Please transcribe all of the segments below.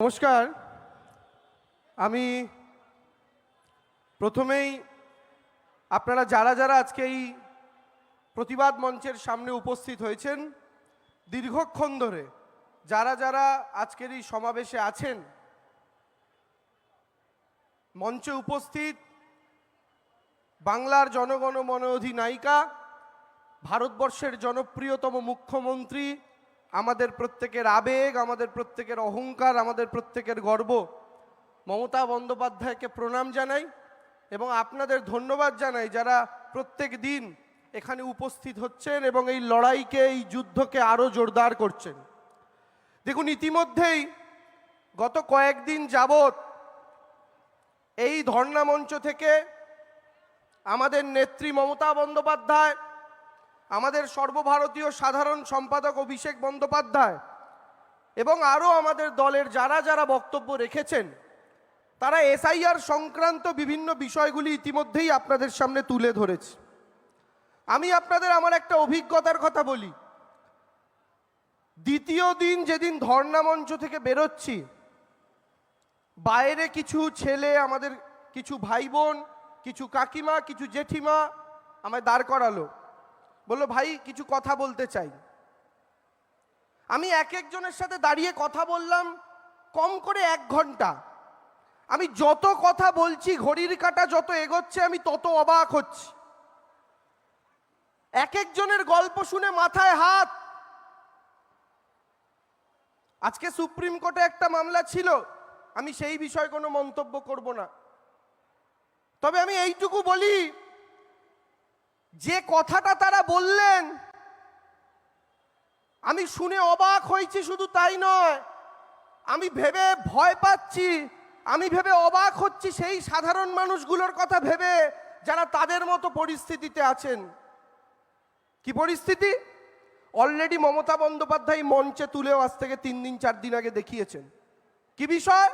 নমস্কার। আমি প্রথমেই আপনারা যারা যারা আজকে এই প্রতিবাদ মঞ্চের সামনে উপস্থিত হয়েছেন, দীর্ঘক্ষণ ধরে যারা যারা আজকের এই সমাবেশে আছেন, মঞ্চে উপস্থিত বাংলার জনগণমন অধিনায়িকা, ভারতবর্ষের জনপ্রিয়তম মুখ্যমন্ত্রী, আমাদের প্রত্যেকের আবেগ, আমাদের প্রত্যেকের অহংকার, আমাদের প্রত্যেকের গর্ব মমতা বন্দ্যোপাধ্যায়কে প্রণাম জানাই এবং আপনাদের ধন্যবাদ জানাই যারা প্রত্যেক দিন এখানে উপস্থিত হচ্ছেন এবং এই লড়াইকে, এই যুদ্ধকে আরও জোরদার করছেন। দেখুন, ইতিমধ্যেই গত কয়েকদিন যাবৎ এই ধর্ণা মঞ্চ থেকে আমাদের নেত্রী মমতা বন্দ্যোপাধ্যায়, আমাদের সর্বভারতীয় সাধারণ সম্পাদক অভিষেক বন্দ্যোপাধ্যায় এবং আরও আমাদের দলের যারা যারা বক্তব্য রেখেছেন, তারা এসআইআর সংক্রান্ত বিভিন্ন বিষয়গুলি ইতিমধ্যেই আপনাদের সামনে তুলে ধরেছে। আমি আপনাদের আমার একটা অভিজ্ঞতার কথা বলি। দ্বিতীয় দিন যেদিন ধর্ণা মঞ্চ থেকে বেরোচ্ছি, বাইরে কিছু ছেলে, আমাদের কিছু ভাই বোন, কিছু কাকিমা, কিছু জেঠিমা আমায় দাঁড় করালো, বললো, ভাই কিছু কথা বলতে চাই। আমি এক একজনের সাথে দাঁড়িয়ে কথা বললাম কম করে 1 ঘন্টা। আমি যত কথা বলছি, ঘড়ির কাঁটা যত এগোচ্ছে, আমি তত অবাক হচ্ছি। এক একজনের গল্প শুনে মাথায় হাত। আজকে সুপ্রিম কোর্টে একটা মামলা ছিল, আমি সেই বিষয়ে কোনো মন্তব্য করব না। তবে আমি এইটুকু বলি, যে কথাটা তারা বললেন আমি শুনে অবাক হয়েছি, শুধু তাই নয়, আমি ভেবে ভয় পাচ্ছি, আমি ভেবে অবাক হচ্ছি সেই সাধারণ মানুষগুলোর কথা ভেবে যারা তাদের মতো পরিস্থিতিতে আছেন। কি পরিস্থিতি? অলরেডি মমতা বন্দ্যোপাধ্যায় মঞ্চে তুলেও আজ থেকে 3 দিন 4 দিন আগে দেখিয়েছেন। কি বিষয়?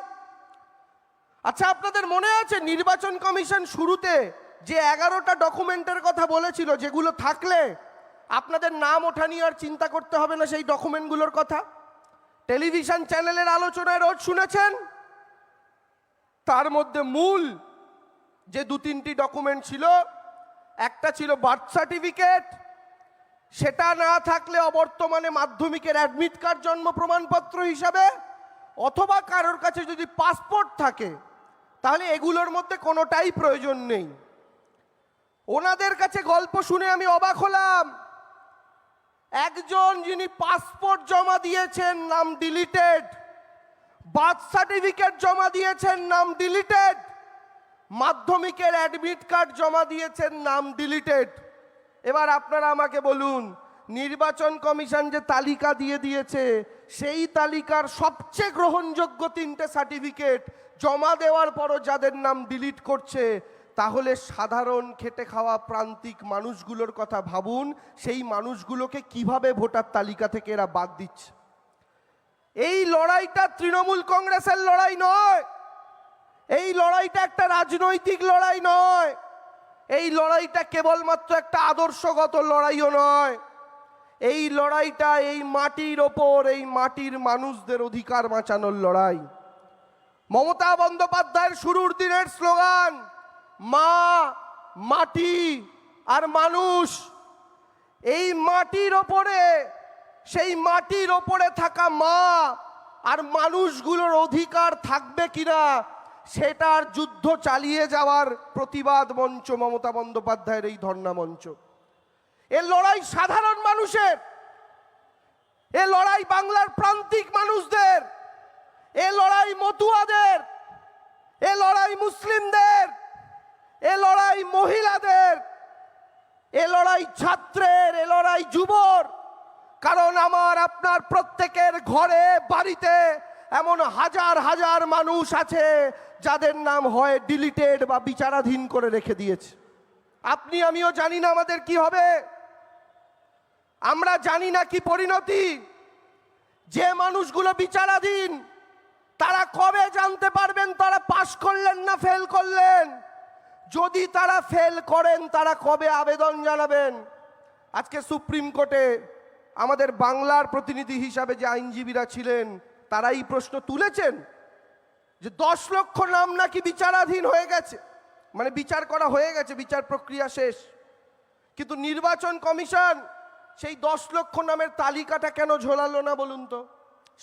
আচ্ছা, আপনাদের মনে আছে নির্বাচন কমিশন শুরুতে যে 11টা ডকুমেন্টের কথা বলেছিল, যেগুলো থাকলে আপনাদের নাম ওঠা নিয়ে আর চিন্তা করতে হবে না, সেই ডকুমেন্টগুলোর কথা টেলিভিশন চ্যানেলের আলোচনায় রোজ শুনেছেন। তার মধ্যে মূল যে 2-3টি ডকুমেন্ট ছিল, একটা ছিল বার্থ সার্টিফিকেট, সেটা না থাকলে অবর্তমানে মাধ্যমিকের অ্যাডমিট কার্ড জন্ম প্রমাণপত্র হিসাবে, অথবা কারোর কাছে যদি পাসপোর্ট থাকে, তাহলে এগুলোর মধ্যে কোনোটাই প্রয়োজন নেই। ওনাদের কাছে গল্প শুনে আমি অবাক হলাম। একজন যিনি পাসপোর্ট জমা দিয়েছেন, নাম ডিলিটেড, বার্থ সার্টিফিকেট জমা দিয়েছেন, নাম ডিলিটেড, মাধ্যমিকের অ্যাডমিট কার্ড জমা দিয়েছেন, নাম ডিলিটেড। এবার আপনারা আমাকে বলুন, নির্বাচন কমিশন যে তালিকা দিয়ে দিয়েছে, সেই তালিকার সবচেয়ে গ্রহণযোগ্য 3টে সার্টিফিকেট জমা দেওয়ার পরও যাদের নাম ডিলিট করছে, তাহলে সাধারণ খেটে খাওয়া প্রান্তিক মানুষগুলোর কথা ভাবুন, সেই মানুষগুলোকে কিভাবে ভোটার তালিকা থেকে এরা বাদ দিচ্ছে। এই লড়াইটা তৃণমূল কংগ্রেসের লড়াই নয়, এই লড়াইটা একটা রাজনৈতিক লড়াই নয়, এই লড়াইটা কেবলমাত্র একটা আদর্শগত লড়াইও নয়। এই লড়াইটা এই মাটির ওপর, এই মাটির মানুষদের অধিকার বাঁচানোর লড়াই। মমতা বন্দ্যোপাধ্যায়ের শুরুর দিনের স্লোগান মা, মাটি আর মানুষ। এই মাটির ওপরে, সেই মাটির ওপরে থাকা মা আর মানুষগুলোর অধিকার থাকবে কিনা, সেটার যুদ্ধ চালিয়ে যাওয়ার প্রতিবাদ মঞ্চ মমতা বন্দ্যোপাধ্যায়ের এই ধর্ণা মঞ্চ। এ লড়াই সাধারণ মানুষের, এ লড়াই বাংলার প্রান্তিক মানুষদের, এ লড়াই মতুয়াদের, এ লড়াই মুসলিমদের, এ লড়াই মহিলাদের, এ লড়াই ছাত্রের, এ লড়াই যুবর। কারণ আমার আপনার প্রত্যেকের ঘরে বাড়িতে এমন হাজার হাজার মানুষ আছে যাদের নাম হয় ডিলিটেড বা বিচারাধীন করে রেখে দিয়েছে। আপনি আমিও জানি না আমাদের কি হবে, আমরা জানি না কি পরিণতি। যে মানুষগুলো বিচারাধীন, তারা কবে জানতে পারবেন তারা পাশ করলেন না ফেল করলেন? যদি তারা ফেল করেন, তারা কবে আবেদন জানাবেন? আজকে সুপ্রিম কোর্টে আমাদের বাংলার প্রতিনিধি হিসাবে যে আইনজীবীরা ছিলেন, তারা এই প্রশ্ন তুলেছেন যে 10 লক্ষ নাম নাকি বিচারাধীন হয়ে গেছে, মানে বিচার করা হয়ে গেছে, বিচার প্রক্রিয়া শেষ। কিন্তু নির্বাচন কমিশন সেই 10 লক্ষ নামের তালিকাটা কেন ঝোলালো না বলুন তো?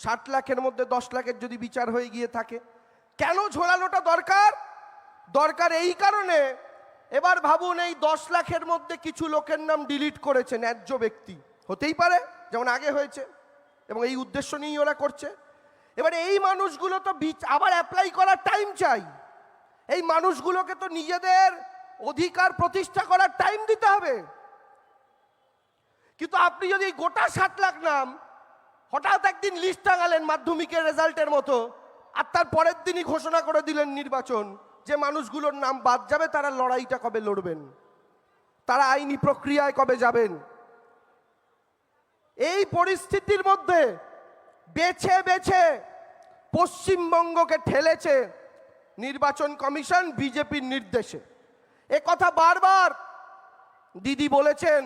60 লাখের মধ্যে 10 লাখের যদি বিচার হয়ে গিয়ে থাকে, কেন ঝোলানোটা দরকার? দরকার এই কারণে, এবার ভাবুন এই 10 লাখের মধ্যে কিছু লোকের নাম ডিলিট করেছে ন্যায্য ব্যক্তি, হতেই পারে, যেমন আগে হয়েছে, এবং এই উদ্দেশ্য নিয়েই ওরা করছে। এবারে এই মানুষগুলো তো আবার অ্যাপ্লাই করার টাইম চাই, এই মানুষগুলোকে তো নিজেদের অধিকার প্রতিষ্ঠা করার টাইম দিতে হবে। কিন্তু আপনি যদি গোটা 60 লাখ নাম হঠাৎ একদিন লিস্ট টাঙালেন মাধ্যমিকের রেজাল্টের মতো, আর তার পরের দিনই ঘোষণা করে দিলেন নির্বাচন, যে মানুষগুলোর নাম বাদ যাবে, তারা লড়াইটা কবে লড়বেন, তারা আইনি প্রক্রিয়ায় কবে যাবেন? এই পরিস্থিতির মধ্যে বেছে বেছে পশ্চিমবঙ্গকে ঠেলেছে নির্বাচন কমিশন বিজেপির নির্দেশে। এ কথা বারবার দিদি বলেছেন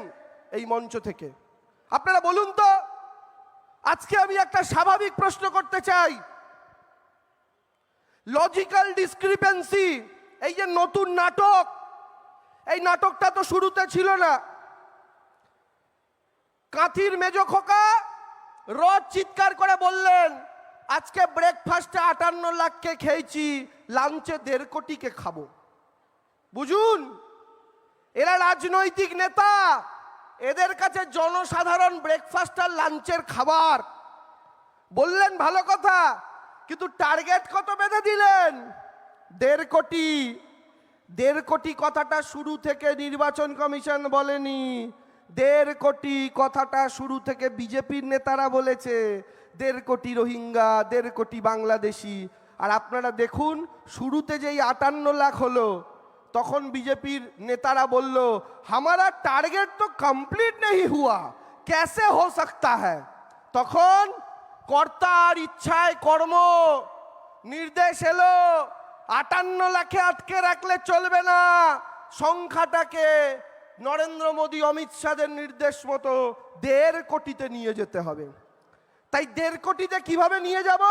এই মঞ্চ থেকে। আপনারা বলুন তো, আজকে আমি একটা স্বাভাবিক প্রশ্ন করতে চাই, লজিক্যাল ডিসক্রিপেন্সি, এই যে নতুন নাটক, এই নাটকটা তো শুরুতে ছিল না। কাঁথির মেজ খোকা রোজ চিৎকার করে বললেন, আজকে ব্রেকফাস্টে 58 লাখকে খেয়েছি, লাঞ্চে 1.5 কোটিকে খাবো। বুঝুন, এরা রাজনৈতিক নেতা, এদের কাছে জনসাধারণ ব্রেকফাস্ট আর লাঞ্চের খাবার। বললেন ভালো কথা, কিন্তু টার্গেট কত বেঁধে দিলেন? 1.5 কোটি। 1.5 কোটি কথাটা শুরু থেকে নির্বাচন কমিশন বলেনি, 1.5 কোটি কথাটা শুরু থেকে বিজেপির নেতারা বলেছে। 1.5 কোটি রোহিঙ্গা, 1.5 কোটি বাংলাদেশি। আর আপনারা দেখুন, শুরুতে যেই 58 লাখ হলো, তখন বিজেপির নেতারা বলল, हमारा টার্গেট তো কমপ্লিট नहीं हुआ, कैसे हो सकता है? তখন কর্তার ইচ্ছায় কর্ম, নির্দেশ এলো 58 লাখে আটকে রাখলে চলবে না, সংখ্যাটাকে নরেন্দ্র মোদী অমিত শাহের নির্দেশ মতো 1.5 কোটিতে নিয়ে যেতে হবে। তাই 1.5 কোটিতে কিভাবে নিয়ে যাব?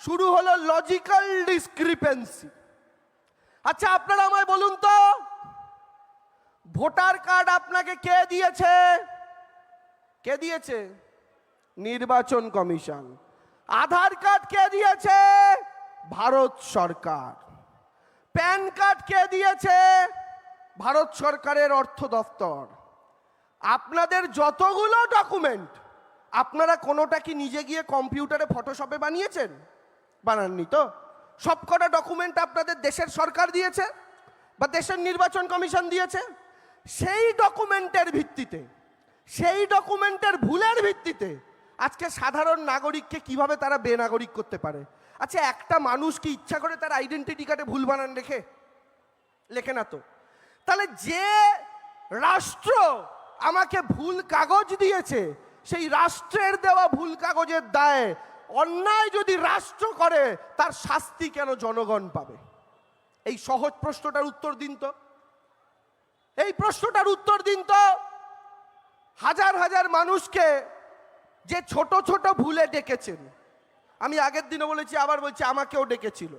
শুরু হলো লজিক্যাল ডিসক্রিপেন্সি। আচ্ছা আপনারা আমায় বলুন তো, ভোটার কার্ড আপনাকে কে দিয়েছে? কে দিয়েছে? নির্বাচন কমিশন। আধার কার্ড কে দিয়েছে? ভারত সরকার। প্যান কার্ড কে দিয়েছে? ভারত সরকারের অর্থ দপ্তর। আপনাদের যতগুলো ডকুমেন্ট, আপনারা কোনোটা কি নিজে গিয়ে কম্পিউটারে ফটোশপে বানিয়েছেন? বানাননি তো। সবকটা ডকুমেন্ট আপনাদের দেশের সরকার দিয়েছে বা দেশের নির্বাচন কমিশন দিয়েছে। সেই ডকুমেন্টের ভিত্তিতে, সেই ডকুমেন্টের ভুলের ভিত্তিতে আজকে সাধারণ নাগরিককে কিভাবে তারা বেনাগরিক করতে পারে? আচ্ছা একটা মানুষ কি ইচ্ছা করে তার আইডেন্টিটি কার্ডে ভুল বানান লেখে? লেখে না তো। তাহলে যে রাষ্ট্র আমাকে ভুল কাগজ দিয়েছে, সেই রাষ্ট্রের দেওয়া ভুল কাগজের দায়ে অন্যায় যদি রাষ্ট্র করে, তার শাস্তি কেন জনগণ পাবে? এই সহজ প্রশ্নটার উত্তর দিন তো। এই প্রশ্নটার উত্তর দিন তো। হাজার হাজার মানুষকে যে ছোট ছোট ভুলে ডেকেছেন, আমি আগের দিনও বলেছি, আবার বলছি, আমাকেও ডেকেছিল।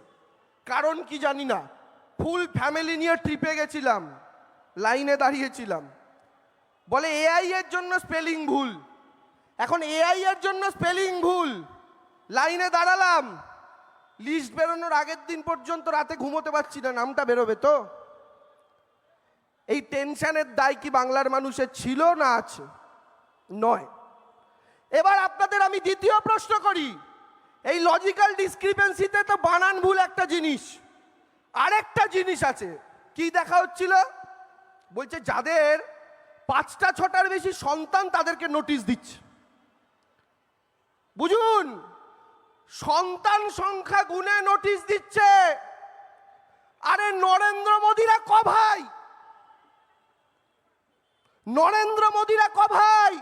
কারণ কি জানি না, ফুল ফ্যামিলি নিয়ে ট্রিপে গেছিলাম, লাইনে দাঁড়িয়েছিলাম, বলে এআই এর জন্য স্পেলিং ভুল। এখন এআই এর জন্য স্পেলিং ভুল, লাইনে দাঁড়ালাম, লিস্ট বেরোনোর আগের দিন পর্যন্ত রাতে ঘুমোতে পারছি না, নামটা বেরোবে তো। এই টেনশনের দায় কি বাংলার মানুষের ছিল না আছে? নয়। এবার আপনাদের আমি দ্বিতীয় প্রশ্ন করি, এই লজিক্যাল ডিসক্রিপেন্সিতে তো বানান ভুল একটা জিনিস, আরেকটা জিনিস আছে। কি দেখা হচ্ছিল? বলছে যাদের 5টা 6টার বেশি সন্তান তাদেরকে নোটিশ দিচ্ছে। বুঝুন, সন্তান সংখ্যা গুণে নোটিশ দিচ্ছে। আরে নরেন্দ্র মোদীরা ক ভাই? নরেন্দ্র মোদীরা ক ভাই?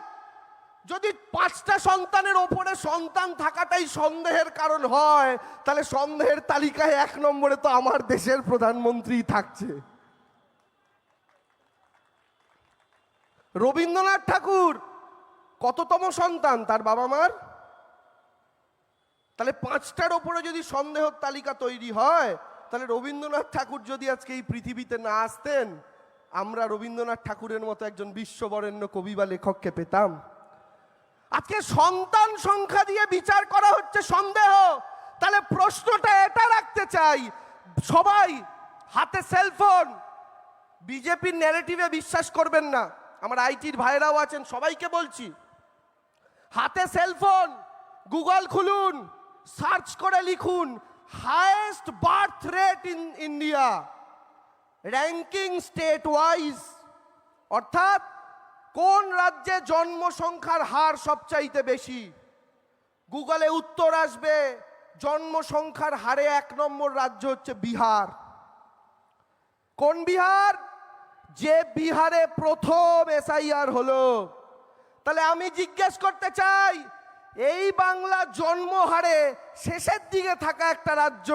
যদি 5টা সন্তানের ওপরে সন্তান থাকাটাই সন্দেহের কারণ হয়, তাহলে সন্দেহের তালিকায় 1 নম্বরে তো আমার দেশের প্রধানমন্ত্রী থাকছে। রবীন্দ্রনাথ ঠাকুর কততম সন্তান তার বাবা মার? তাহলে 5টার ওপরে যদি সন্দেহের তালিকা তৈরি হয়, তাহলে রবীন্দ্রনাথ ঠাকুর যদি আজকে এই পৃথিবীতে না আসতেন, আমরা রবীন্দ্রনাথ ঠাকুরের মতো একজন বিশ্ববরেণ্য কবি বা লেখককে পেতাম? আজকে সন্তান সংখ্যা দিয়ে বিচার করা হচ্ছে সন্দেহ। তাহলে প্রশ্নটা এটা রাখতে চাই, সবাই হাতে সেলফোন, বিজেপির ন্যারেটিভে বিশ্বাস করবেন না, আমার আইটির ভাইরাও আছেন, সবাইকে বলছি, হাতে সেলফোন, গুগল খুলুন, সার্চ করে লিখুন highest birth rate in India, ranking state wise, অর্থাৎ কোন রাজ্যে জন্মসংখ্যার হার সবচাইতে বেশি। গুগলে উত্তর আসবে, জন্মসংখ্যার হারে 1 নম্বর রাজ্য হচ্ছে বিহার। কোন বিহার? যে বিহারে প্রথম এসআইআর হলো। তাহলে আমি জিজ্ঞেস করতে চাই, এই বাংলা জন্মহারে শেষের দিকে থাকা একটা রাজ্য,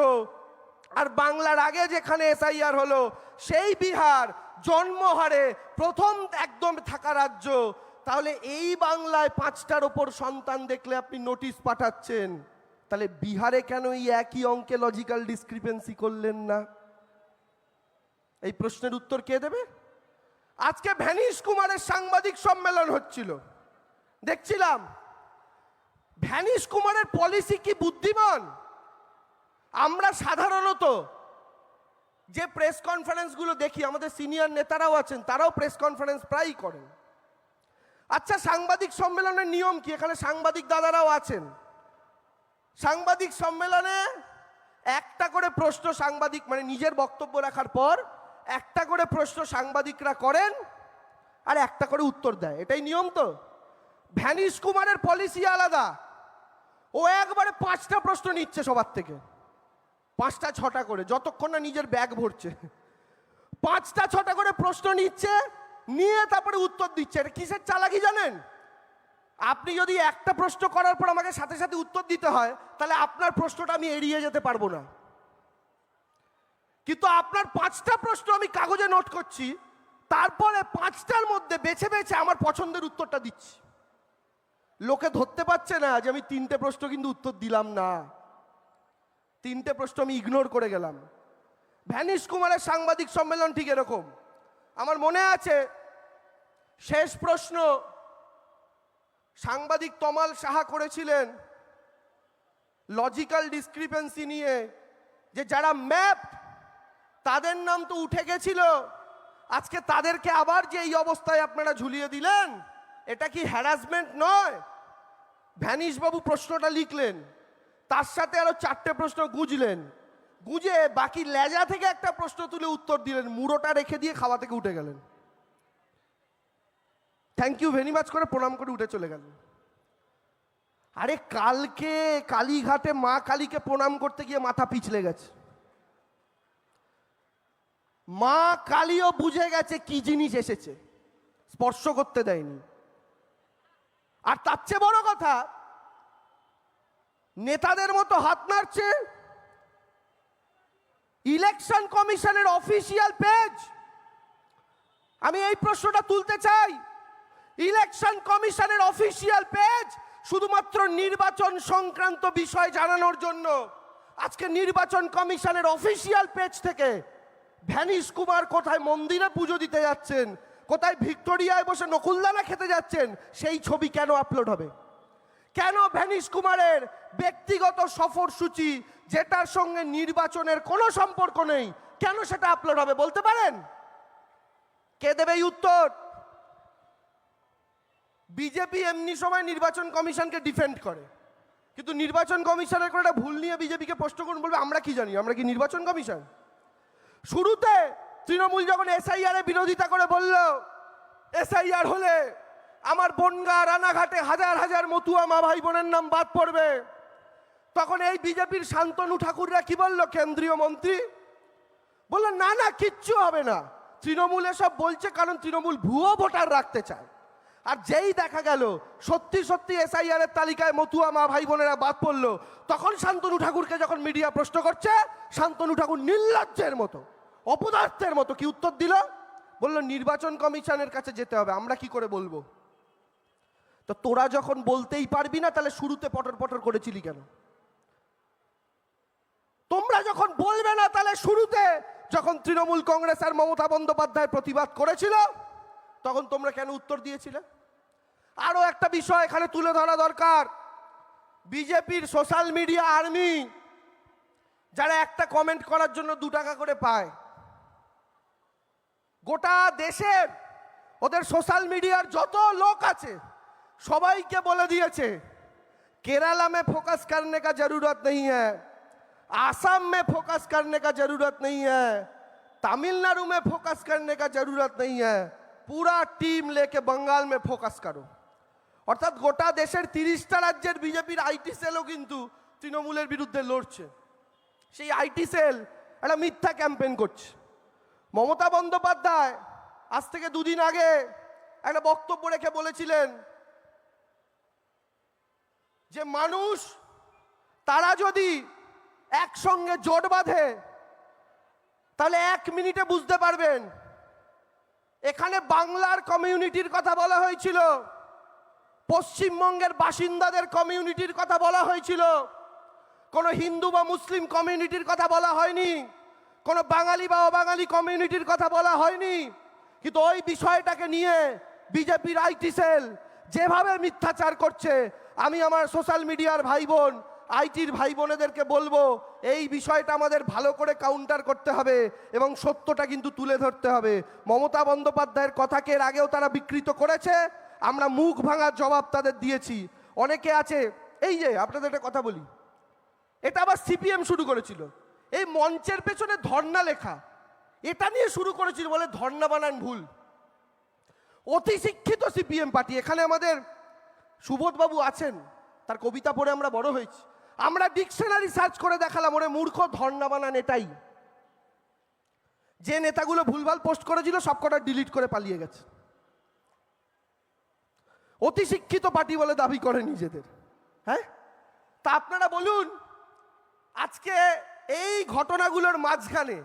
আর বাংলার আগে যেখানে এসআইআর হলো সেই বিহার জন্মহারে প্রথম একদম থাকা রাজ্য। তাহলে এই বাংলায় 5টার ওপর সন্তান দেখলে আপনি নোটিশ পাঠাচ্ছেন, তাহলে বিহারে কেন এই একই অঙ্কে লজিক্যাল ডিসক্রিপেন্সি করলেন না? এই প্রশ্নের উত্তর কে দেবে? আজকে ভ্যানিশ কুমারের সাংবাদিক সম্মেলন হচ্ছিল, দেখছিলাম। ভ্যানিশ কুমারের পলিসি কি বুদ্ধিমান? আমরা সাধারণত যে প্রেস কনফারেন্সগুলো দেখি, আমাদের সিনিয়র নেতারাও আছেন, তারাও প্রেস কনফারেন্স প্রায়ই করেন। আচ্ছা, সাংবাদিক সম্মেলনের নিয়ম কি? এখানে সাংবাদিক দাদারাও আছেন। সাংবাদিক সম্মেলনে একটা করে প্রশ্ন সাংবাদিক, মানে নিজের বক্তব্য রাখার পর একটা করে প্রশ্ন সাংবাদিকরা করেন আর একটা করে উত্তর দেয়, এটাই নিয়ম তো। ভ্যানিশ কুমারের পলিসি আলাদা, ও একবারে 5টা প্রশ্ন নিচ্ছে সবার থেকে, 5টা 6টা করে, যতক্ষণ না নিজের ব্যাগ ভরছে 5টা 6টা করে প্রশ্ন নিচ্ছে, নিয়ে তারপরে উত্তর দিচ্ছে। এটা কিসের চালাকি জানেন? আপনি যদি একটা প্রশ্ন করার পর আমাকে সাথে সাথে উত্তর দিতে হয়, তাহলে আপনার প্রশ্নটা আমি এড়িয়ে যেতে পারবো না। কিন্তু আপনার 5টা প্রশ্ন আমি কাগজে নোট করছি, তারপরে 5টার মধ্যে বেছে বেছে আমার পছন্দের উত্তরটা দিচ্ছি। লোকে ধরতে পারছে না যে আমি 3টে প্রশ্ন কিন্তু উত্তর দিলাম না, 3টে প্রশ্ন আমি ইগনোর করে গেলাম। ভ্যানিশ কুমারের সাংবাদিক সম্মেলন ঠিক এরকম। আমার মনে আছে শেষ প্রশ্ন সাংবাদিক তমাল সাহা করেছিলেন লজিক্যাল ডিসক্রিপেন্সি নিয়ে, যে যারা ম্যাপ তাদের নাম তো উঠে গেছিল, আজকে তাদেরকে আবার যে এই অবস্থায় আপনারা ঝুলিয়ে দিলেন, এটা কি হ্যারাসমেন্ট নয়? ভ্যানিশ বাবু প্রশ্নটা লিখলেন, তার সাথে আরো 4টে প্রশ্ন গুঁজলেন, গুঁজে বাকি লেজা থেকে একটা প্রশ্ন তুলে উত্তর দিলেন, মুড়োটা রেখে দিয়ে খাওয়া থেকে উঠে গেলেন, থ্যাংক ইউ ভেরি মাচ করে প্রণাম করে উঠে চলে গেলেন। আরে কালকে কালীঘাটে মা কালীকে প্রণাম করতে গিয়ে মাথা পিছলে গেছে। মা কালীও বুঝে গেছে কি জিনিস এসেছে, স্পর্শ করতে দেয়নি। আর তার চেয়ে বড় কথা, নেতাদের মতো হাত নাড়ছে ইলেকশন কমিশনের অফিসিয়াল পেজ। আমি এই প্রশ্নটা তুলতে চাই, ইলেকশন কমিশনের অফিসিয়াল পেজ শুধুমাত্র নির্বাচন সংক্রান্ত বিষয় জানানোর জন্য, আজকে নির্বাচন কমিশনের অফিসিয়াল পেজ থেকে ভ্যানিশ কুমার কোথায় মন্দিরে পুজো দিতে যাচ্ছেন, কোথায় ভিক্টোরিয়ায় বসে নকুলদানা খেতে যাচ্ছেন, সেই ছবি কেন আপলোড হবে? কেন ভ্যানিশ কুমারের ব্যক্তিগত সফরসূচি, যেটার সঙ্গে নির্বাচনের কোনো সম্পর্ক নেই, কেন সেটা আপলোড হবে বলতে পারেন? কে দেবে এই উত্তর? বিজেপি এমনি সময় নির্বাচন কমিশনকে ডিফেন্ড করে, কিন্তু নির্বাচন কমিশনের কোনো একটা ভুল নিয়ে বিজেপিকে প্রশ্ন করুন, বলবে আমরা কি জানি, আমরা কি নির্বাচন কমিশন? শুরুতে তৃণমূল যখন এসআইআর এর বিরোধিতা করে বলল এসআইআর হলে আমার বনগা রানাঘাটে হাজার হাজার মতুয়া মা ভাই বোনের নাম বাদ পড়বে, তখন এই বিজেপির শান্তনু ঠাকুররা কি বলল, কেন্দ্রীয় মন্ত্রী বলল না না কিচ্ছু হবে না, তৃণমূল এসব বলছে কারণ তৃণমূল ভুয়ো ভোটার রাখতে চায়। আর যেই দেখা গেল সত্যি সত্যি এসআইআর এর তালিকায় মতুয়া মা ভাই বোনেরা বাদ পড়লো, তখন শান্তনু ঠাকুরকে যখন মিডিয়া প্রশ্ন করছে, শান্তনু ঠাকুর নির্লজ্জের মতো, অপদার্থের মতো কি উত্তর দিল? বলল নির্বাচন কমিশনের কাছে যেতে হবে, আমরা কি করে বলবো? তো তোরা যখন বলতেই পারবি না, তাহলে শুরুতে পটর পটর করেছিলি কেন? তোমরা যখন বলবে না, তাহলে শুরুতে যখন তৃণমূল কংগ্রেস আর মমতা বন্দ্যোপাধ্যায় প্রতিবাদ করেছিল, তখন তোমরা কেন উত্তর দিয়েছিলে? আরো একটা বিষয় এখানে তুলে ধরা দরকার। বিজেপির সোশ্যাল মিডিয়া আর্মি, যারা একটা কমেন্ট করার জন্য 2 টাকা করে পায়, গোটা দেশের ওদের সোশ্যাল মিডিয়ার যত লোক আছে সবাইকে বলে দিয়েছে, केरला में फोकस करने का जरूरत नहीं है, आसाम में फोकस करने का जरूरत नहीं है, तमिलनाडु में फोकस करने का जरूरत नहीं है, पूरा टीम लेके बंगाल में फोकस करो। অর্থাৎ গোটা দেশের 30টা রাজ্যের বিজেপির আইটি সেলও কিন্তু তৃণমূলের বিরুদ্ধে লড়ছে। সেই আইটি সেল একটা মিথ্যা ক্যাম্পেইন করছে। মমতা বন্দ্যোপাধ্যায় আজ থেকে 2 দিন আগে একটা বক্তব্য রেখে বলেছিলেন যে মানুষ তারা যদি একসঙ্গে জোট বাঁধে তাহলে 1 মিনিটে বুঝতে পারবেন। এখানে বাংলার কমিউনিটির কথা বলা হয়েছিল, পশ্চিমবঙ্গের বাসিন্দাদের কমিউনিটির কথা বলা হয়েছিল, কোনো হিন্দু বা মুসলিম কমিউনিটির কথা বলা হয়নি, কোনো বাঙালি বা অবাঙালি কমিউনিটির কথা বলা হয়নি। কিন্তু ওই বিষয়টাকে নিয়ে বিজেপির আইটি সেল যেভাবে মিথ্যাচার করছে, আমি আমার সোশ্যাল মিডিয়ার ভাই বোন, আইটির ভাই বোনেদেরকে বলবো, এই বিষয়টা আমাদের ভালো করে কাউন্টার করতে হবে এবং সত্যটা কিন্তু তুলে ধরতে হবে। মমতা বন্দ্যোপাধ্যায়ের কথাকে এর আগেও তারা বিকৃত করেছে, আমরা মুখ ভাঙার জবাব তাদের দিয়েছি। অনেকে আছে, এই যে আপনাদের একটা কথা বলি, এটা আবার সিপিএম শুরু করেছিল, এই মঞ্চের পেছনে ধর্ণা লেখা, এটা নিয়ে শুরু করেছিল, বলে ধর্ণা বানান ভুল। অতি শিক্ষিত সিপিএম পার্টি, এখানে আমাদের সুবোধবাবু আছেন, তার কবিতা পড়ে আমরা বড় হয়েছি, আমরা ডিকশনারি সার্চ করে দেখালাম, ওরে মূর্খ, ধর্ণা বানান এটাই। যে নেতাগুলো ভুলভাল পোস্ট করেছিল সবকটা ডিলিট করে পালিয়ে গেছে। অতি শিক্ষিত পার্টি বলে দাবি করে নিজেদের। হ্যাঁ, তা আপনারা বলুন, আজকে এই ঘটনাগুলোর মাঝখানে,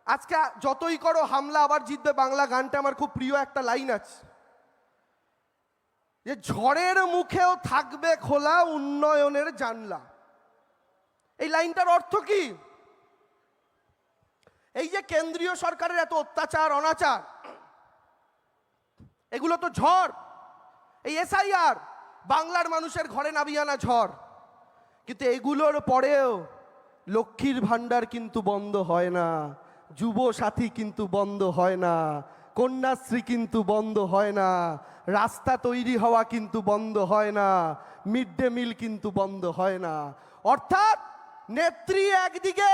আজকে যতই করো হামলা আবার জিতবে বাংলা গানটা আমার খুব প্রিয় একটা লাইন আছে, যে ঝড়ের মুখেও থাকবে খোলা উন্নয়নের জানলা। এই লাইনটার অর্থ কি? এই যে কেন্দ্রীয় সরকারের এত অত্যাচার অনাচার, এগুলো তো ঝড়। এই এসআইআর বাংলার মানুষের ঘরে নামিয়ে আনা ঝড়, কিন্তু এগুলোর পরেও লক্ষ্মীর ভান্ডার কিন্তু বন্ধ হয় না, যুব সাথী কিন্তু বন্ধ হয় না, কন্যাশ্রী কিন্তু বন্ধ হয় না, রাস্তা তৈরি হওয়া কিন্তু বন্ধ হয় না, মিড ডে মিল কিন্তু বন্ধ হয় না। অর্থাৎ নেত্রী একদিকে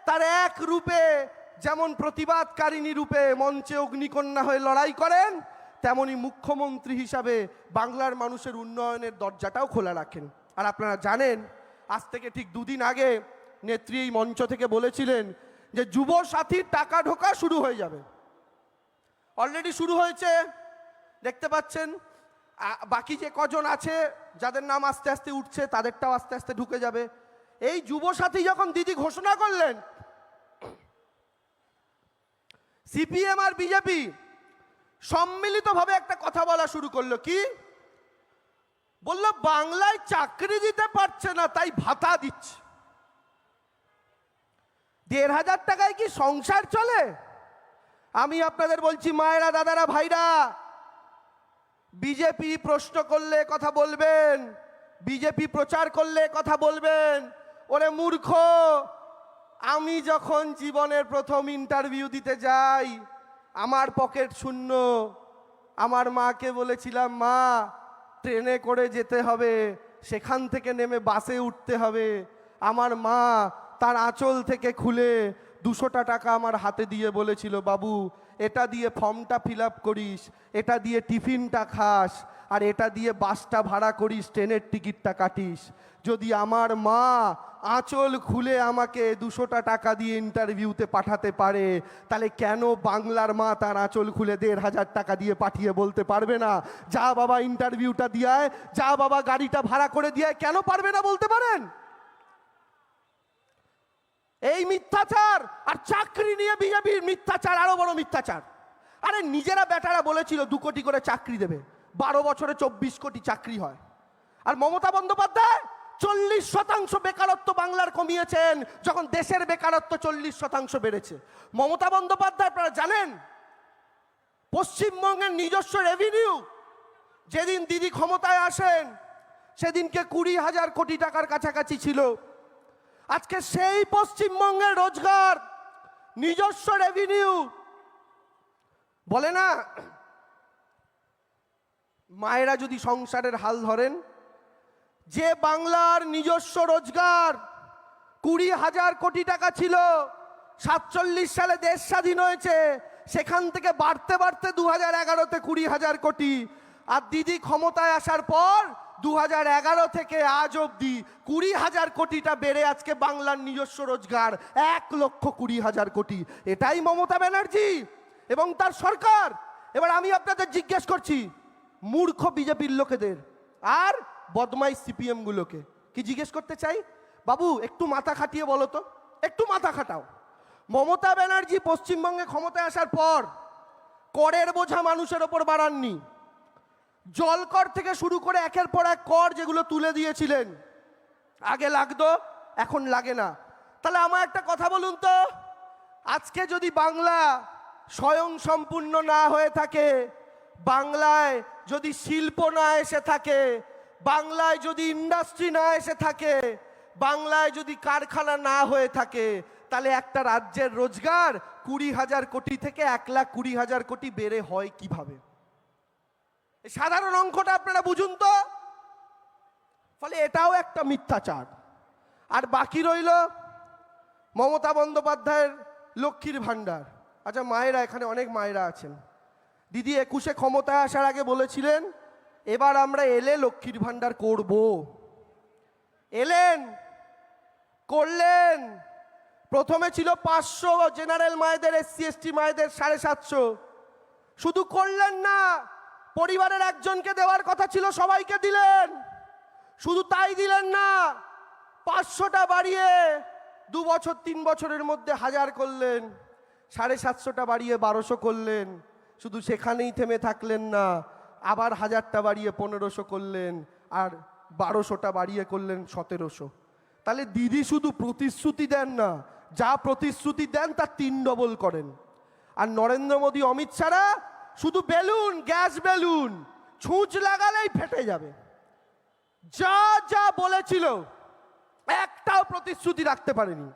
তার এক রূপে যেমন প্রতিবাদকারিণী রূপে মঞ্চে অগ্নিকন্যা হয়ে লড়াই করেন, তেমনি মুখ্যমন্ত্রী হিসাবে বাংলার মানুষের উন্নয়নের দরজাটাও খোলা রাখেন। আর আপনারা জানেন, আজ থেকে ঠিক 2 দিন আগে নেত্রী এই মঞ্চ থেকে বলেছিলেন যে যুব সাথীর টাকা ঢোকা শুরু হয়ে যাবে। অলরেডি শুরু হয়েছে, দেখতে পাচ্ছেন। বাকি যে কজন আছে যাদের নাম আস্তে আস্তে উঠছে, তাদেরটাও আস্তে আস্তে ঢুকে যাবে। এই যুব সাথী যখন দিদি ঘোষণা করলেন, সিপিএম আর বিজেপি সম্মিলিতভাবে একটা কথা বলা শুরু করলো। কি বলল? বাংলায় চাকরি দিতে পারছে না, তাই ভাতা দিচ্ছে। 1,500 টাকায় কি সংসার চলে? আমি আপনাদের বলছি, মায়েরা, দাদারা, ভাইরা, বিজেপি প্রশ্ন করলে কথা বলবেন, বিজেপি প্রচার করলে কথা বলবেন। ওরে মূর্খ, আমি যখন জীবনের প্রথম ইন্টারভিউ দিতে যাই, আমার পকেট শূন্য, আমার মাকে বলেছিলাম, মা ট্রেনে করে যেতে হবে, সেখান থেকে নেমে বাসে উঠতে হবে। আমার মা তার আঁচল থেকে খুলে 200 টাকা আমার হাতে দিয়ে বলেছিল, বাবু এটা দিয়ে ফর্মটা ফিল আপ করিস, এটা দিয়ে টিফিনটা খাস, আর এটা দিয়ে বাসটা ভাড়া করিস, ট্রেনের টিকিটটা কাটিস। যদি আমার মা আঁচল খুলে আমাকে 200 টাকা দিয়ে ইন্টারভিউতে পাঠাতে পারে, তাহলে কেন বাংলার মা তার আঁচল খুলে 1,500 টাকা দিয়ে পাঠিয়ে বলতে পারবে না, যা বাবা ইন্টারভিউটা দিয়ায়, যা বাবা গাড়িটা ভাড়া করে দিয়ায়? কেন পারবে না বলতে পারেন? এই মিথ্যাচার আর চাকরি নিয়ে বিজেপির মিথ্যাচার, আরো বড় মিথ্যাচার। আরে নিজেরা বেটারা বলেছিল 2 কোটি করে চাকরি দেবে, 12 বছরে 24 কোটি চাকরি হয়। আর মমতা বন্দ্যোপাধ্যায় 40% বেকারত্ব বাংলার কমিয়েছেন, যখন দেশের বেকারত্ব 40% বেড়েছে। মমতা বন্দ্যোপাধ্যায়, আপনারা জানেন পশ্চিমবঙ্গের নিজস্ব রেভিনিউ যেদিন দিদি ক্ষমতায় আসেন সেদিনকে 20,000 কোটি টাকার কাছাকাছি ছিল। আজকে সেই পশ্চিমবঙ্গের রোজগার, নিজস্ব রেভিনিউ, বলে না মায়েরা যদি সংসারের হাল ধরেন, যে বাংলার নিজস্ব রোজগার 20,000 কোটি টাকা ছিল, 47 সালে দেশ স্বাধীন হয়েছে, সেখান থেকে বাড়তে বাড়তে 2011-তে 20,000 কোটি। আর দিদি ক্ষমতায় আসার পর 2011 থেকে আজ অবধি 20,000 কোটিটা বেড়ে আজকে বাংলার নিজস্ব রোজগার 1,20,000 কোটি। এটাই মমতা ব্যানার্জি এবং তার সরকার। এবার আমি আপনাদের জিজ্ঞেস করছি, মূর্খ বিজেপির লোকেদের আর বদমাই সিপিএম গুলোকে কি জিজ্ঞেস করতে চাই, বাবু একটু মাথা খাটিয়ে বলো তো, একটু মাথা খাটাও। মমতা ব্যানার্জি পশ্চিমবঙ্গে ক্ষমতায় আসার পর করের বোঝা মানুষের ওপর বাড়াননি। জলকর থেকে শুরু করে একের পর এক কর যেগুলো তুলে দিয়েছিলেন, আগে লাগতো এখন লাগে না। তাহলে আমার একটা কথা বলুন তো, আজকে যদি বাংলা স্বয়ং সম্পূর্ণ না হয়ে থাকে, বাংলায় যদি শিল্প না এসে থাকে, বাংলায় যদি ইন্ডাস্ট্রি না এসে থাকে, বাংলায় যদি কারখানা না হয়ে থাকে, তাহলে একটা রাজ্যের রোজগার 20,000 কোটি থেকে 1,20,000 কোটি বেড়ে হয় কিভাবে? সাধারণ অঙ্কটা আপনারা বুঝুন তো। ফলে এটাও একটা মিথ্যাচার। আর বাকি রইল মমতা বন্দ্যোপাধ্যায়ের লক্ষ্মীর ভাণ্ডার। আচ্ছা মায়েরা, এখানে অনেক মায়েরা আছেন, দিদি 21-এ ক্ষমতায় আসার আগে বলেছিলেন এবার আমরা এলে লক্ষ্মীর ভাণ্ডার করব। এলেন, করলেন। প্রথমে ছিল 500 জেনারেল মায়েদের, SC ST মায়েদের 750। শুধু করলেন না, পরিবারের একজনকে দেওয়ার কথা ছিল সবাইকে দিলেন। শুধু তাই দিলেন না, 500টা বাড়িয়ে 2 বছর 3 বছরের মধ্যে 1000 করলেন, 750টা বাড়িয়ে 1200 করলেন। শুধু সেখানেই থেমে থাকলেন না, আবার 1000টা বাড়িয়ে 1500 করলেন, আর 1200টা বাড়িয়ে করলেন 1700। তাহলে দিদি শুধু প্রতিশ্রুতি দেন না, যা প্রতিশ্রুতি দেন তার 3 ডবল করেন। আর নরেন্দ্র মোদী, অমিত শাহরা শুধু বেলুন, গ্যাস বেলুন, ছুঁচ লাগালেই ফেটে যাবে। যা যা বলেছিল একটাও প্রতিশ্রুতি রাখতে পারেনি।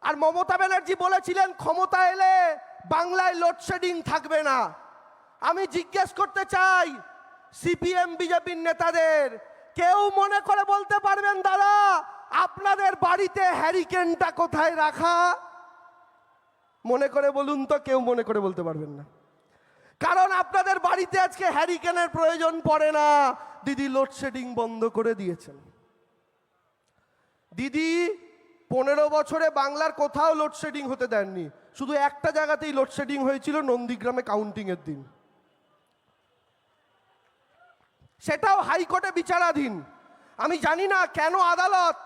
আর মমতা ব্যানার্জি বলেছিলেন ক্ষমতা এলে বাংলায় লোডশেডিং থাকবে না। আমি জিজ্ঞেস করতে চাই সিপিএম বিজেপির নেতাদের, কেউ মনে করে বলতে পারবেন দাদা আপনাদের বাড়িতে হ্যারিকেনটা কোথায় রাখা? মনে করে বলুন তো, কেউ মনে করে বলতে পারবেন না। কারণ আপনাদের বাড়িতে আজকে হ্যারিকেনের প্রয়োজন পড়ে না, দিদি লোডশেডিং বন্ধ করে দিয়েছেন। দিদি 15 বছরে বাংলার কোথাও লোডশেডিং হতে দেননি, শুধু একটা জায়গাতেই লোডশেডিং হয়েছিল, নন্দীগ্রামে কাউন্টিং এর দিন। সেটাও হাইকোর্টে বিচারাধীন। আমি জানি না কেন আদালত,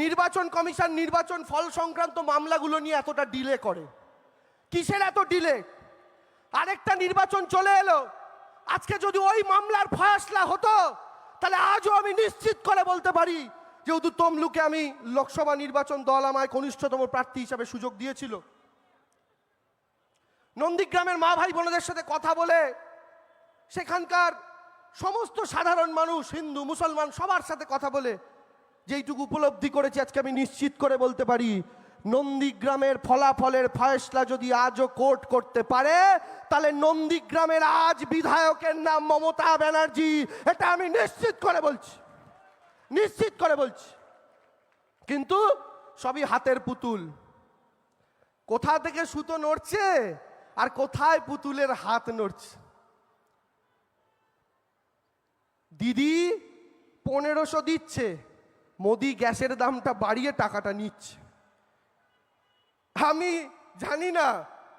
নির্বাচন কমিশন নির্বাচন ফল সংক্রান্ত মামলাগুলো নিয়ে এতটা ডিলে করে। কিসের এত ডিলে? আরেকটা নির্বাচন চলে এলো, আজকে যদি ওই মামলার ফয়সলা হতো তাহলে আজও আমি নিশ্চিত করে বলতে পারি, যেহেতু তমলুকে আমি লোকসভা নির্বাচন দল আমায় কনিষ্ঠতম প্রার্থী হিসাবে সুযোগ দিয়েছিল, নন্দীগ্রামের মা ভাই বোনদের সাথে কথা বলে, সেখানকার সমস্ত সাধারণ মানুষ, হিন্দু মুসলমান সবার সাথে কথা বলে যেইটুকু উপলব্ধি করেছি, আজকে আমি নিশ্চিত করে বলতে পারি নন্দীগ্রামের ফলাফলের ফয়সলা যদি আজও কোর্ট করতে পারে, তাহলে নন্দীগ্রামের আজ বিধায়কের নাম মমতা ব্যানার্জি। এটা আমি নিশ্চিত করে বলছি, নিশ্চিত করে বলছি। কিন্তু সবই হাতের পুতুল। কোথা থেকে সুতো নড়ছে আর কোথায় পুতুলের হাত নড়ছে? দিদি 1500 দিচ্ছে, মোদি গ্যাসের দামটা বাড়িয়ে টাকাটা নিচ্ছে। আমি জানি না,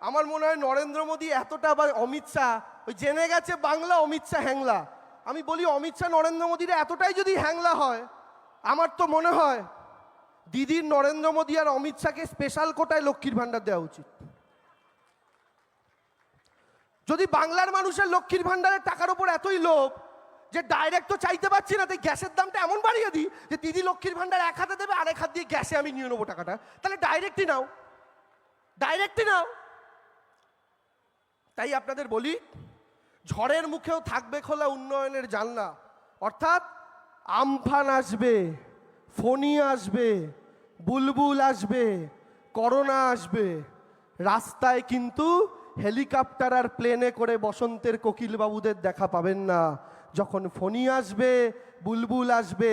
আমার মনে হয় নরেন্দ্র মোদী এতটা, বা অমিত শাহ ওই জেনে গেছে বাংলা অমিত শাহ হ্যাংলা। আমি বলি অমিত শাহ নরেন্দ্র মোদীর এতটাই যদি হ্যাংলা হয়, আমার তো মনে হয় দিদির নরেন্দ্র মোদী আর অমিত শাহকে স্পেশাল কোটায় লক্ষ্মীর ভাণ্ডার দেওয়া উচিত। যদি বাংলার মানুষের লক্ষ্মীর ভাণ্ডারের টাকার উপর এতই লোভ, যে ডাইরেক্ট তো চাইতে পারছি না, তাই গ্যাসের দামটা এমন বাড়িয়ে দিই যে দিদি লক্ষ্মীর ভান্ডার এক হাতে দেবে, আরেক হাত দিয়ে গ্যাসে আমি নিয়ে নেবো টাকাটা। তাহলে ডাইরেক্টই নাও, ডাইরেক্টই নাও। তাই আপনাদের বলি, ঝড়ের মুখেও থাকবে খোলা উন্নয়নের জানলা। অর্থাৎ আমফান আসবে, ফণী আসবে, বুলবুল আসবে, করোনা আসবে, রাস্তায় কিন্তু হেলিকপ্টার আর প্লেনে করে বসন্তের কোকিল বাবুদের দেখা পাবেন না। যখন ফণী আসবে, বুলবুল আসবে,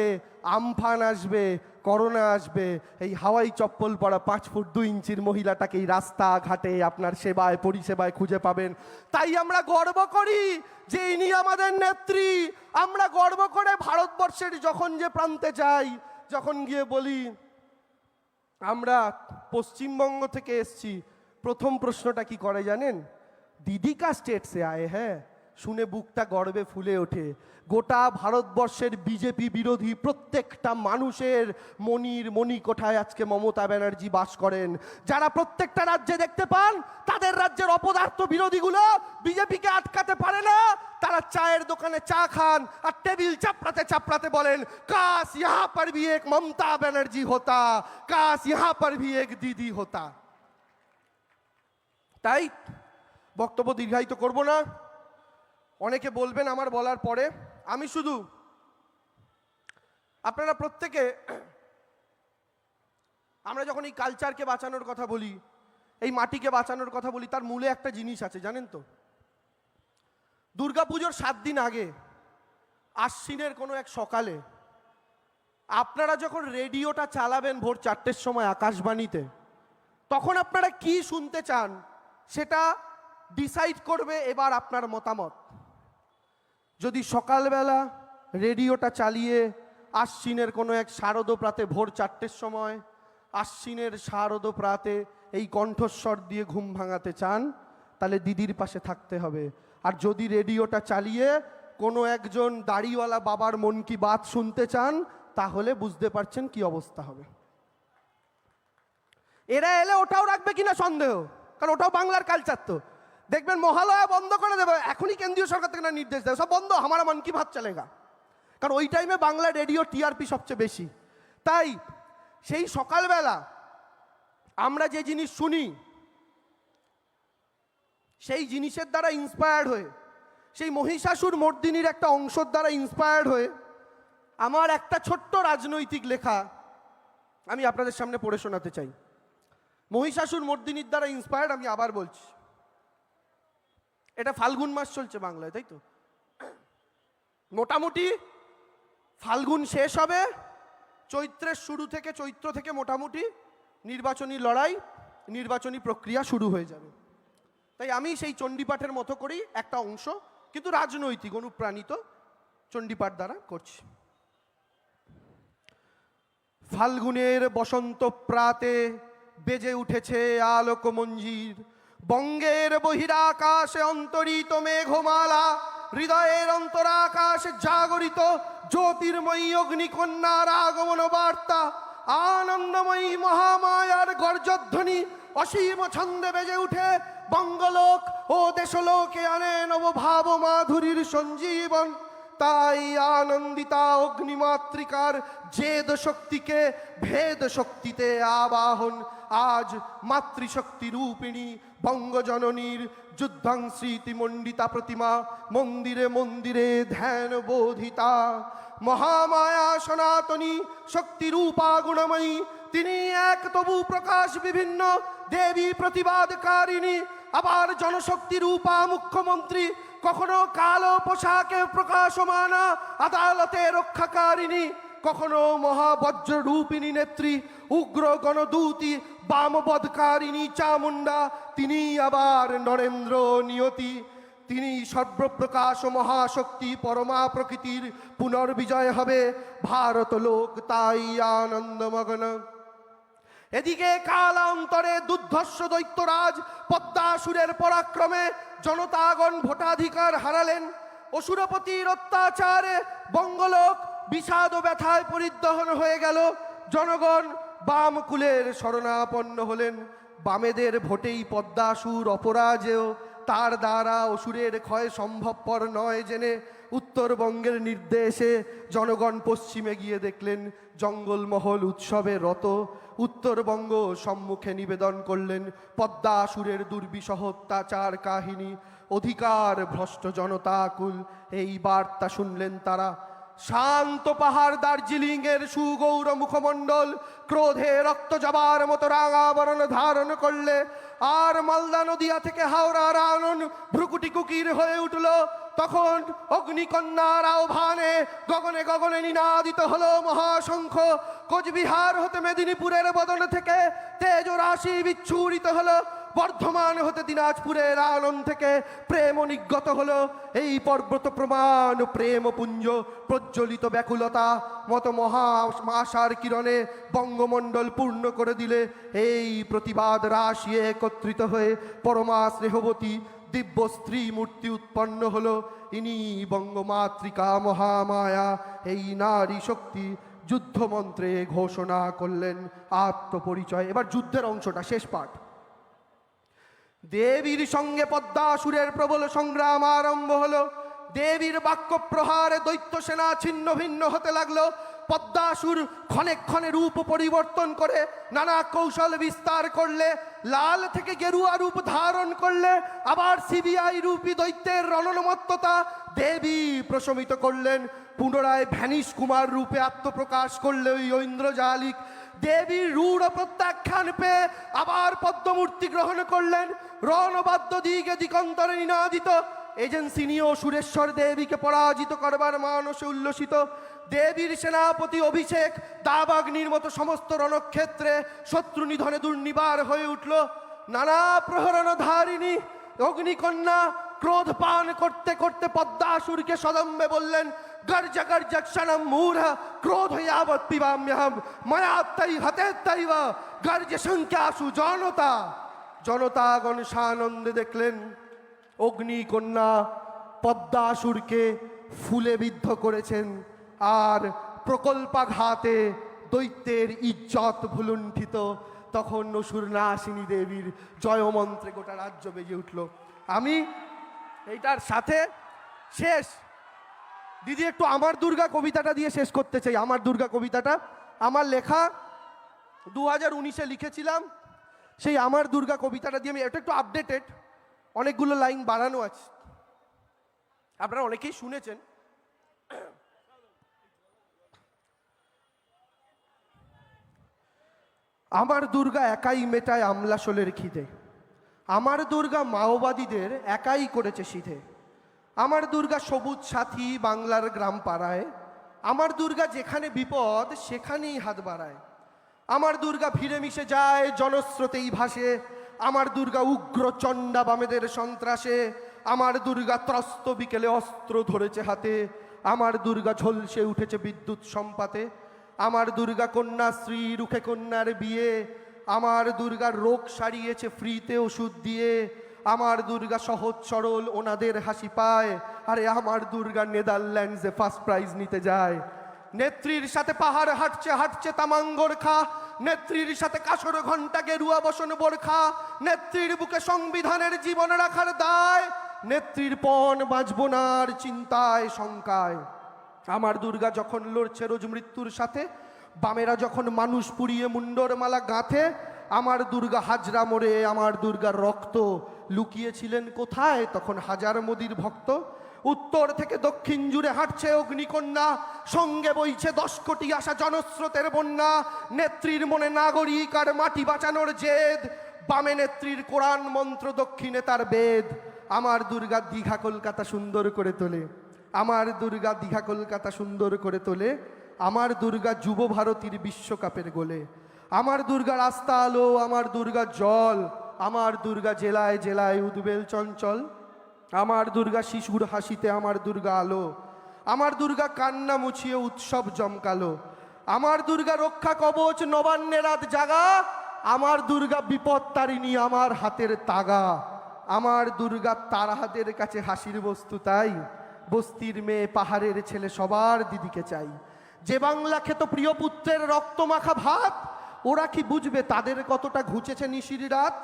আমফান আসবে, করোনা আসবে, এই হাওয়াই চপ্পল পরা 5 ফুট 2 ইঞ্চির মহিলাটাকেই রাস্তা ঘাটে আপনার সেবায় পরিষেবায় খুঁজে পাবেন। তাই আমরা গর্ব করি যে ইনি আমাদের নেত্রী। আমরা গর্ব করে ভারতবর্ষের যখন যে প্রান্তে যাই, যখন গিয়ে বলি আমরা পশ্চিমবঙ্গ থেকে এসছি, প্রথম প্রশ্নটা কি করে জানেন? দিদি কা স্টেট সে আয়ে হ্যাঁ। শুনে বুকটা গর্বে ফুলে ওঠে। গোটা ভারতবর্ষের বিজেপি বিরোধী প্রত্যেকটা মানুষের মনির মণিকোঠায় আজকে মমতা ব্যানার্জি বাস করেন। যারা প্রত্যেকটা রাজ্যে দেখতে পান তাদের রাজ্যের অপদার্থ বিরোধীগুলো বিজেপিকে আটকাতে পারে না। তারা চায়ের দোকানে চা খান আর টেবিল চাপড়াতে চাপড়াতে বলেন, কাশ ইহাঁ পর ভি এক মমতা ব্যানার্জি হোতা, কাশ ইহাঁ পর ভি এক দিদি হোতা। তাই বক্তব্য দীর্ঘায়িত করব না। অনেকে বলবেন আমার বলার পরে, আমি শুধু আপনারা প্রত্যেকে, আমরা যখন এই কালচারকে বাঁচানোর কথা বলি, এই মাটিকে বাঁচানোর কথা বলি, তার মূলে একটা জিনিস আছে জানেন তো? দুর্গাপুজোর 7 দিন আগে আশ্বিনের কোনো এক সকালে আপনারা যখন রেডিওটা চালাবেন ভোর 4টের সময় আকাশবাণীতে, তখন আপনারা কি শুনতে চান সেটা ডিসাইড করবে এবার আপনার মতামত। যদি সকালবেলা রেডিওটা চালিয়ে আশ্বিনের কোনো এক শারদ প্রাতে ভোর 4টের সময় আশ্বিনের শারদ প্রাতে এই কণ্ঠস্বর দিয়ে ঘুম ভাঙাতে চান, তাহলে দিদির পাশে থাকতে হবে। আর যদি রেডিওটা চালিয়ে কোনো একজন দাড়িওয়ালা বাবার মন কি বাত শুনতে চান, তাহলে বুঝতে পারছেন কি অবস্থা হবে। এরা এলে ওটাও রাখবে কিনা সন্দেহ, কারণ ওটাও বাংলার কালচার। তো দেখবেন মহালয়া বন্ধ করে দেবে, এখনই কেন্দ্রীয় সরকার থেকে না নির্দেশ দেবে সব বন্ধ, হামারা মন কি বাত চলেগা। কারণ ওই টাইমে বাংলা রেডিও টিআরপি সবচেয়ে বেশি। তাই সেই সকালবেলা আমরা যে জিনিস শুনি, সেই জিনিসের দ্বারা ইন্সপায়ার্ড হয়ে, সেই মহিষাসুর মর্দিনীর একটা অংশের দ্বারা ইন্সপায়ার্ড হয়ে আমার একটা ছোট্ট রাজনৈতিক লেখা আমি আপনাদের সামনে পড়ে শোনাতে চাই। মহিষাসুর মর্দিনীর দ্বারা ইন্সপায়ার্ড, আমি আবার বলছি। এটা ফাল্গুন মাস চলছে বাংলায়, তাই তো? মোটামুটি ফাল্গুন শেষ হবে, চৈত্রের শুরু থেকে, চৈত্র থেকে মোটামুটি নির্বাচনী লড়াই, নির্বাচনী প্রক্রিয়া শুরু হয়ে যাবে। তাই আমি সেই চণ্ডীপাঠের মতো করেই একটা অংশ, কিন্তু রাজনৈতিক অনুপ্রাণিত চণ্ডীপাঠ দ্বারা করছি। ফাল্গুনের বসন্ত প্রাতে বেজে উঠেছে আলোক মঞ্জির, বঙ্গের বহিরাকাশে অন্তরিত মেঘমালা, হৃদয়ের অন্তরাকাশে জাগরিত জ্যোতির্ময়ী অগ্নিকন্যার আগমন বার্তা, আনন্দময়ী মহামায়ার গর্জধ্বনি অসীম ছন্দে বেজে উঠে বঙ্গলোক ও দেশলোকে আনে নবভাব মাধুরীর সঞ্জীবন। তাই আনন্দিতা অগ্নিমাতৃকার জেদ শক্তিকে ভেদ শক্তিতে আবাহন। আজ মাতৃশক্তি রূপিণী বঙ্গজননীর যুদ্ধাংস্মৃতি মণ্ডিতা প্রতিমা মন্দিরে মন্দিরে ধ্যান বোধিতা। মহামায়া সনাতনী শক্তি রূপা গুণময়ী, তিনি এক তবু প্রকাশ বিভিন্ন দেবী প্রতিবাদকারিণী। আবার জনশক্তি রূপা মুখ্যমন্ত্রী, কখনো কালো পোশাকে প্রকাশমানা আদালতে রক্ষাকারিণী, কখনো মহাবজ্র রূপিণী নেত্রী উগ্র গণদূতী বামবধকারিণী চামুন্ডা। তিনি আবার নরেন্দ্র নিয়তি, তিনি সর্বপ্রকাশ মহাশক্তি পরমা প্রকৃতির পুনর্বিজয় হবে ভারত লোক তাই আনন্দমগ্ন। এদিকে কালান্তরে দুর্ধর্ষ দৈত্যরাজ পদ্মাসুরের পরাক্রমে জনতাগণ ভোটাধিকার হারালেন। অসুরপতির অত্যাচারে বঙ্গলোক বিষাদ ব্যথায় পরিদহন হয়ে গেল। জনগণ বামকুলের শরণাপন্ন হলেন। বামেদের ভোটেই পদ্মাসুর অপরাজেয়, তার দ্বারা অসুরের ক্ষয় সম্ভবপর নয় জেনে উত্তরবঙ্গের নির্দেশে জনগণ পশ্চিমে গিয়ে দেখলেন জঙ্গলমহল উৎসবে রত। উত্তরবঙ্গ সম্মুখে নিবেদন করলেন পদ্মাসুরের দুর্বিষহ অত্যাচার কাহিনী। অধিকার ভ্রষ্ট জনতা আকুল, এই বার্তা শুনলেন তারা। শান্ত পাহাড় দার্জিলিংয়ের সুগৌর মুখমণ্ডল ক্রোধে রক্ত জবার মতো রাঙা বরণ ধারণ করলে, আর মালদা নদিয়া থেকে হাওড়ার আনন ভ্রুকুটি কুকির হয়ে উঠল। তখন অগ্নিকন্যার আহ্বানে গগনে গগনে নিনাদিত হলো মহাশঙ্খ। কোচবিহার হতে মেদিনীপুরের বদন থেকে তেজ রাশি বিচ্ছুরিত হলো। বর্ধমান হতে দিনাজপুরের আনন থেকে প্রেম নিগত হলো। এই পর্বত প্রমাণ প্রেমপুঞ্জ প্রজ্বলিত ব্যাকুলতা মতো মহা আশার কিরণে বঙ্গমণ্ডল পূর্ণ করে দিলে। এই প্রতিবাদ রাশি একত্রিত হয়ে পরমা স্নেহবতী দিব্য স্ত্রী মূর্তি উৎপন্ন হলো। ইনি বঙ্গমাতৃকা মহামায়া, এই নারী শক্তি যুদ্ধমন্ত্রে ঘোষণা করলেন আত্মপরিচয়। এবার যুদ্ধের অংশটা, শেষ পাঠ। দেবীর সঙ্গে পদ্মাসুরের প্রবল সংগ্রাম আরম্ভ হলো। দেবীর বাক্য প্রহারে দৈত্য সেনা ছিন্ন ভিন্ন হতে লাগলো। পদ্মাসুর ক্ষণে ক্ষণে রূপ পরিবর্তন করে নানা কৌশল বিস্তার করলে, লাল থেকে গেরুয়া রূপ ধারণ করলে, আবার সিবিআই রূপী দৈত্যের রণনমত্ততা দেবী প্রশমিত করলেন। পুনরায় ভ্যানিশ কুমার রূপে আত্মপ্রকাশ করলে ওই ঐন্দ্রজালিক। দেবীর রূঢ় প্রত্যাখ্যান পেয়ে আবার পদ্মমূর্তি গ্রহণ করলেন। রণবাদ্য দিকে দিগন্তরে নিনাদিত। এজেন্সি নিয়েও সুরেশ্বর দেবীকে পরাজিত করবার মানসে উল্লসিত। দেবীর সেনাপতি অভিষেক দাবাগ্নির মতো সমস্ত রণক্ষেত্রে শত্রু নিধনে দুর্নিবার হয়ে উঠল। নানা প্রহরণধারিণী অগ্নিকন্যা ক্রোধ পান করতে করতে পদ্মাসুরকে সদম্বে বললেন, গর্জ গর্জ ক্ষণম মূঢ় ক্রোধ यावत् পিবাম্যহম ময়াত্তৈ হতেত্তৈব গর্জ সংখ্যাসু জনতা। জনতাগণ সানন্দে দেখলেন অগ্নিকন্যা পদ্মাসুরকে ফুলে বিদ্ধ করেছেন, আর প্রকল্পাঘাতে দৈত্যের ইজ্জত ভুলুণ্ঠিত। তখন অসুর নাশিনী দেবীর জয়মন্ত্রে গোটা রাজ্য বেজে উঠল। আমি এইটার সাথে শেষ দিদি একটু আমার দুর্গা কবিতাটা দিয়ে শেষ করতে চাই। আমার দুর্গা কবিতাটা আমার লেখা, 2019-এ লিখেছিলাম। সেই আমার দুর্গা কবিতাটা দিয়ে আমি, এটা একটু আপডেটেড, অনেকগুলো লাইন বাড়ানো আছে, আপনারা অনেকেই শুনেছেন। আমার দুর্গা একাই মেটায় আমলাশোলের খিদে, আমার দুর্গা মাওবাদীদের একাই করেছে সিধে, আমার দুর্গা সবুজ সাথী বাংলার গ্রাম পাড়ায়, আমার দুর্গা যেখানে বিপদ সেখানেই হাত বাড়ায়, আমার দুর্গা ভিড়ে মিশে যায় জনস্রোতেই ভাসে, আমার দুর্গা উগ্র চণ্ডা বামেদের সন্ত্রাসে, আমার দুর্গা ত্রস্ত বিকেলে অস্ত্র ধরেছে হাতে, আমার দুর্গা ঝলসে উঠেছে বিদ্যুৎ সম্পাতে, আমার দুর্গা কন্যাশ্রী রুখে কন্যার বিয়ে, আমার দুর্গা রোগ সারিয়েছে ফ্রিতে ওষুধ দিয়ে, আমার দুর্গা সহজ সরল ওনাদের হাসি পায়, আরে আমার দুর্গা নেদারল্যান্ডসে ফার্স্ট প্রাইজ নিতে যায়। নেত্রীর সাথে পাহাড় হাঁটছে হাঁটছে তামাঙ্গর খা, নেত্রীর সাথে কাসর ঘণ্টা গেরুয়া বসন বোরখা, নেত্রীর বুকে সংবিধানের জীবন রাখার দায়, নেত্রীর পণ বাঁচবনার চিন্তায় শঙ্কায়। আমার দুর্গা যখন লড়ছে রোজ মৃত্যুর সাথে, বামেরা যখন মানুষ পুড়িয়ে মুন্ডর মালা গাঁথে, আমার দুর্গা হাজরা মোড়ে আমার দুর্গার রক্ত লুকিয়েছিলেন কোথায় তখন হাজার মোদির ভক্ত। উত্তর থেকে দক্ষিণ জুড়ে হাঁটছে অগ্নিকন্যা, সঙ্গে বইছে 10 কোটি আসা জনস্রোতের বন্যা, নেত্রীর মনে নাগরিক আর মাটি বাঁচানোর জেদ, বামে নেত্রীর কোরআন মন্ত্র দক্ষিণে তার বেদ। আমার দুর্গা দীঘা কলকাতা সুন্দর করে তোলে, আমার দুর্গা দীঘা কলকাতা সুন্দর করে তোলে, আমার দুর্গা যুব ভারতীর বিশ্বকাপের গোলে, আমার দুর্গা রাস্তা আলো, আমার দুর্গা জল, আমার দুর্গা জেলায় জেলায় উদ্বেল চঞ্চল, আমার দুর্গা শিশুর হাসিতে আমার দুর্গা আলো, আমার দুর্গা কান্না মুছিয়ে উৎসব জমকালো, আমার দুর্গা রক্ষা কবচ নবান্নে রাত জাগা, আমার দুর্গা বিপদ তারিণী আমার হাতের তাগা, আমার দুর্গা তারাহাদের কাছে হাসির বস্তু তাই, বস্তির মেয়ে পাহাড়ের ছেলে সবার দিদিকে চাই। যে বাংলা খেত প্রিয় পুত্রের রক্ত মাখা ভাত, ওরা কি বুঝবে তাদের কতটা ঘুচেছে নিশির রাত।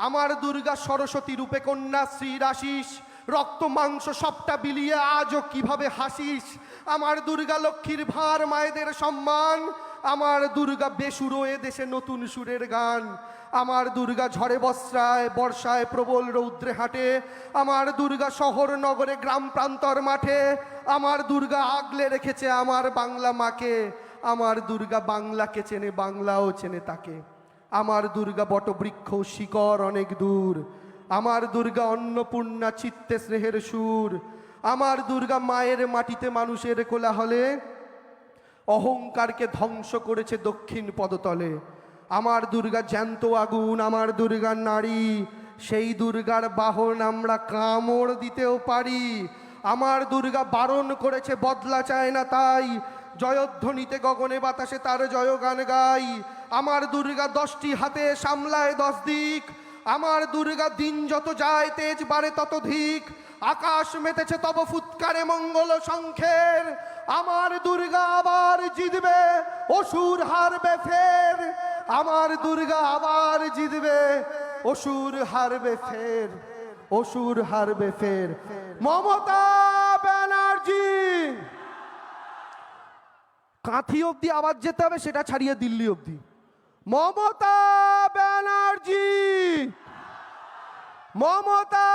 আমার দুর্গা সরস্বতী রূপে কন্যা শ্রীর আশিস, রক্ত মাংস সবটা বিলিয়ে আজও কিভাবে হাসিস। আমার দুর্গা লক্ষ্মীর ভার মায়েদের সম্মান, আমার দুর্গা বেসুরো এ দেশে নতুন সুরের গান। আমার দুর্গা ঝড়ে বর্ষায় প্রবল রৌদ্রে হাঁটে, আমার দুর্গা শহর নগরে গ্রাম প্রান্তর মাঠে, আমার দুর্গা আগলে রেখেছে আমার বাংলা মাকে, আমার দুর্গা বাংলাকে চেনে বাংলাও চেনে তাকে। আমার দুর্গা বটবৃক্ষ শিকড় অনেক দূর, আমার দুর্গা অন্নপূর্ণা চিত্তে স্নেহের সুর, আমার দুর্গা মায়ের মাটিতে মানুষের কোলাহলে অহংকারকে ধ্বংস করেছে দক্ষিণ পদতলে। আমার দুর্গা জ্যান্ত আগুন, আমার দুর্গার নারী, সেই দুর্গার বাহন আমরা কামড় দিতেও পারি। আমার দুর্গা বারণ করেছে বদলা চায় না তাই, জয়ধ্বনিতে গগনে বাতাসে তার জয়গান গাই। আমার দুর্গা 10টি হাতে সামলায় 10 দিক, আমার দুর্গা দিন যত যায় তেজ বাড়ে তত ধিক। আকাশ মেতেছে তব ফুৎকারে মঙ্গল শঙ্খের, আমার দুর্গা আবার জিতবে অসুর হারবে ফের, আমার দুর্গা আবার জিতবে অসুর হারবে ফের, অসুর হারবে ফের। মমতা ব্যানার্জি, কাঁথি অবধি আওয়াজ যেতে হবে, সেটা ছাড়িয়ে দিল্লি অবধি। মমতা ব্যানার্জি, মমতা